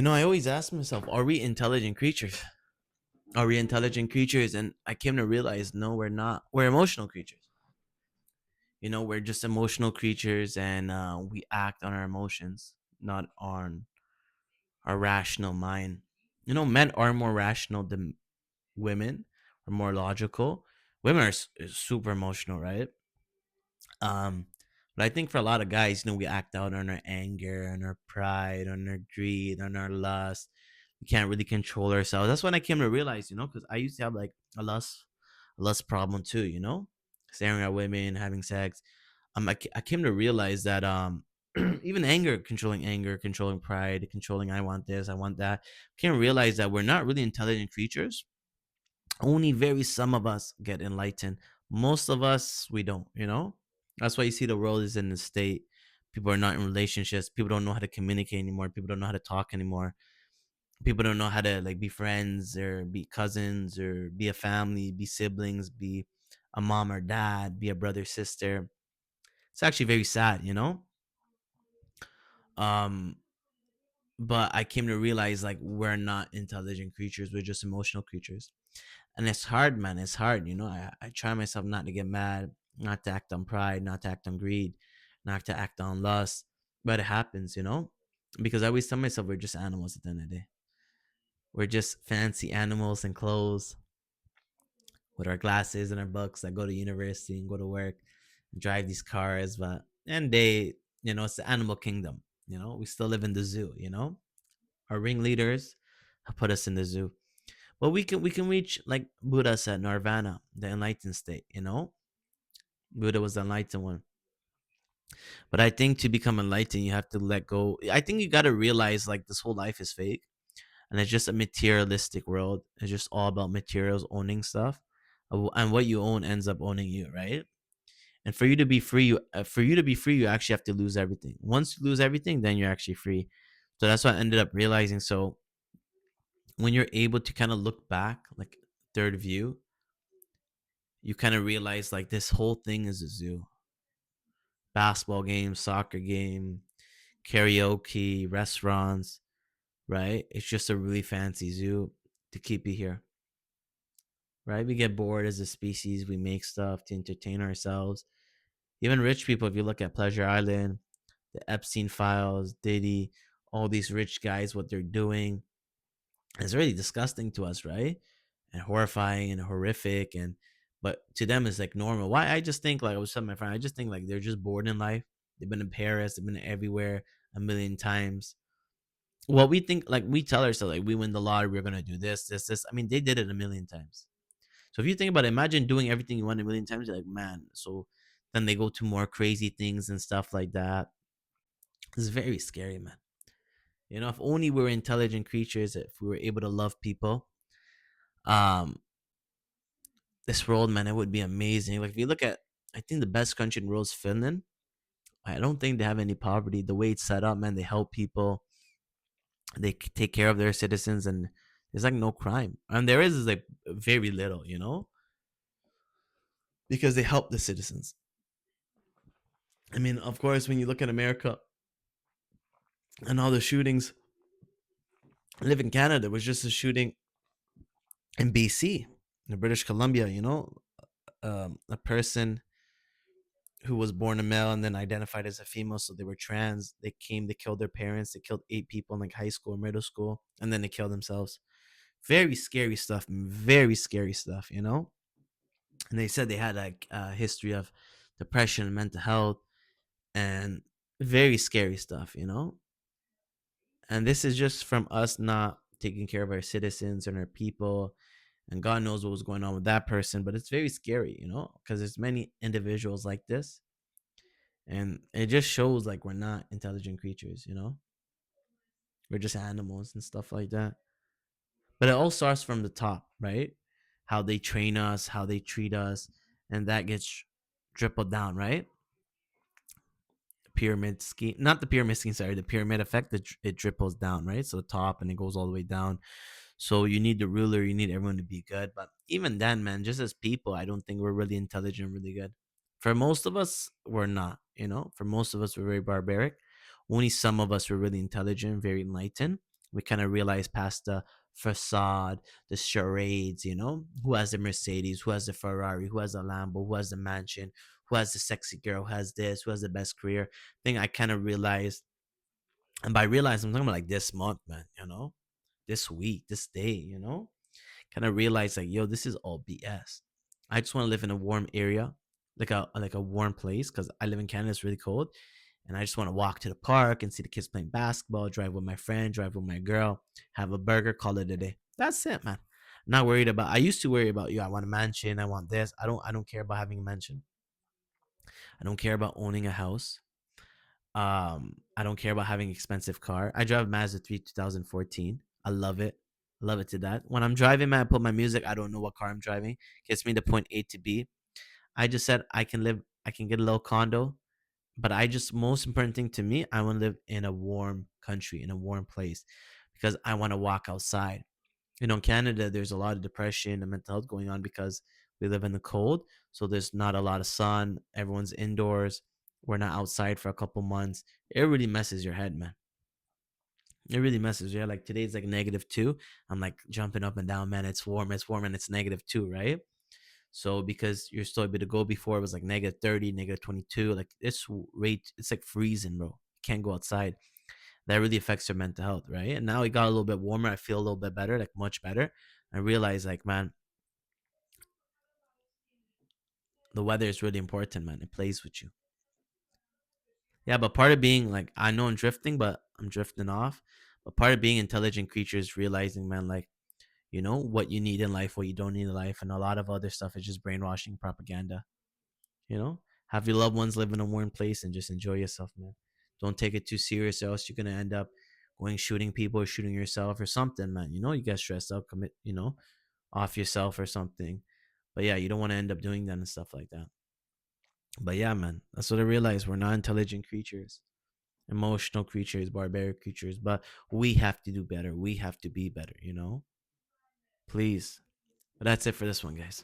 I always ask myself, are we intelligent creatures? Are we intelligent creatures? And I came to realize, no, we're not. We're emotional creatures. We're just emotional creatures, and we act on our emotions, not on our rational mind. Men are more rational than women, are more logical. Women are super emotional, right? Um, but I think for a lot of guys, we act out on our anger, on our pride, on our greed, on our lust. We can't really control ourselves. That's when I came to realize, because I used to have like a lust problem too. Staring at women, having sex. I came to realize that even anger, controlling pride, controlling I want this, I want that. I came to realize that we're not really intelligent creatures. Only very some of us get enlightened. Most of us we don't. That's why you see the world is in the state. People are not in relationships. People don't know how to communicate anymore. People don't know how to talk anymore. People don't know how to like be friends or be cousins or be a family, be siblings, be a mom or dad, be a brother, sister. It's actually very sad. Um, but I came to realize like we're not intelligent creatures. We're just emotional creatures. And it's hard, man. It's hard. I try myself not to get mad, not to act on pride, not to act on greed, not to act on lust. But it happens. Because I always tell myself we're just animals at the end of the day. We're just fancy animals and clothes with our glasses and our books that go to university and go to work and drive these cars. But and it's the animal kingdom. We still live in the zoo. Our ringleaders have put us in the zoo. But we can reach like Buddha said, nirvana, the enlightened state. Buddha was the enlightened one. But I think to become enlightened, you have to let go. I think you got to realize like this whole life is fake, and it's just a materialistic world. It's just all about materials owning stuff, and what you own ends up owning you, right? And for you to be free, you actually have to lose everything. Once you lose everything, then you're actually free. So that's what I ended up realizing. So when you're able to kind of look back, like third view, you kind of realize like this whole thing is a zoo. Basketball game, soccer game, karaoke, restaurants, right? It's just a really fancy zoo to keep you here, right? We get bored as a species. We make stuff to entertain ourselves. Even rich people, if you look at Pleasure Island, the Epstein files, Diddy, all these rich guys, what they're doing, it's really disgusting to us, right? And horrifying and horrific. But to them, it's like normal. Why? I just think, like I was telling my friend, I just think like they're just bored in life. They've been in Paris, they've been everywhere a million times. Well, we think like we tell ourselves like we win the lottery, we're gonna do this, this, this. I mean, they did it a million times. So if you think about it, imagine doing everything you want a million times. You're like, man. So then they go to more crazy things and stuff like that. It's very scary, man. If only we were intelligent creatures, if we were able to love people, um, this world, man, it would be amazing. Like if you look at, I think the best country in the world is Finland. I don't think they have any poverty. The way it's set up, man, they help people. They take care of their citizens, and there's like no crime. And there is like very little, because they help the citizens. I mean, of course, when you look at America and all the shootings, I live in Canada. There was just a shooting in BC, in British Columbia. A person who was born a male and then identified as a female, so they were trans. They killed their parents. They killed 8 people in like high school or middle school, and then they killed themselves. Very scary stuff. Very scary stuff. And they said they had like a history of depression and mental health, and very scary stuff. And this is just from us not taking care of our citizens and our people, and God knows what was going on with that person. But it's very scary, because there's many individuals like this, and it just shows like we're not intelligent creatures. We're just animals and stuff like that. But it all starts from the top, right? How they train us, how they treat us, and that gets dribbled down, right? Pyramid scheme, not the pyramid scheme, sorry, the pyramid effect. It dribbles down, right? So the top, and it goes all the way down. So you need the ruler, you need everyone to be good. But even then, man, just as people, I don't think we're really intelligent, really good. For most of us, we're not. For most of us, we're very barbaric. Only some of us are really intelligent, very enlightened. We kind of realize past the facade, the charades, who has the Mercedes, who has the Ferrari, who has the Lambo, who has the mansion, who has the sexy girl, who has this, who has the best career. Thing I kind of realized, and by realizing, I'm talking about like this month, man, this week, this day, kind of realize like, yo, this is all BS. I just want to live in a warm area, like a warm place, because I live in Canada. It's really cold, and I just want to walk to the park and see the kids playing basketball, drive with my friend, drive with my girl, have a burger, call it a day. That's it, man. Not worried about. I used to worry about, I want a mansion, I want this. I don't care about having a mansion. I don't care about owning a house. I don't care about having expensive car. I drive a Mazda 3 2014. I love it. Love it to that. When I'm driving, man, I put my music. I don't know what car I'm driving. Gets me to point A to B. I just said I can get a little condo, but I just, most important thing to me, I want to live in a warm country, in a warm place, because I want to walk outside. In Canada, there's a lot of depression and mental health going on because we live in the cold. So there's not a lot of sun. Everyone's indoors. We're not outside for a couple months. It really messes your head, man. It really messes. Yeah, like today's like -2. I'm like jumping up and down, man. It's warm, and it's -2, right? So because you're still able to go, before it was like -30, -22. Like it's like freezing, bro. Can't go outside. That really affects your mental health, right? And now it got a little bit warmer. I feel a little bit better, like much better. I realize, like, man, the weather is really important, man. It plays with you. Yeah, but part of being like, I know I'm drifting, but I'm drifting off. But part of being intelligent creature is realizing, man, like, what you need in life, what you don't need in life, and a lot of other stuff is just brainwashing propaganda. You know, have your loved ones live in a warm place and just enjoy yourself, man. Don't take it too serious, or else you're gonna end up going shooting people or shooting yourself or something, man. You get stressed out, commit, off yourself or something. But yeah, you don't want to end up doing that and stuff like that. But yeah, man, that's what I realized. We're not intelligent creatures, emotional creatures, barbaric creatures, but we have to do better. We have to be better, Please. But that's it for this one, guys.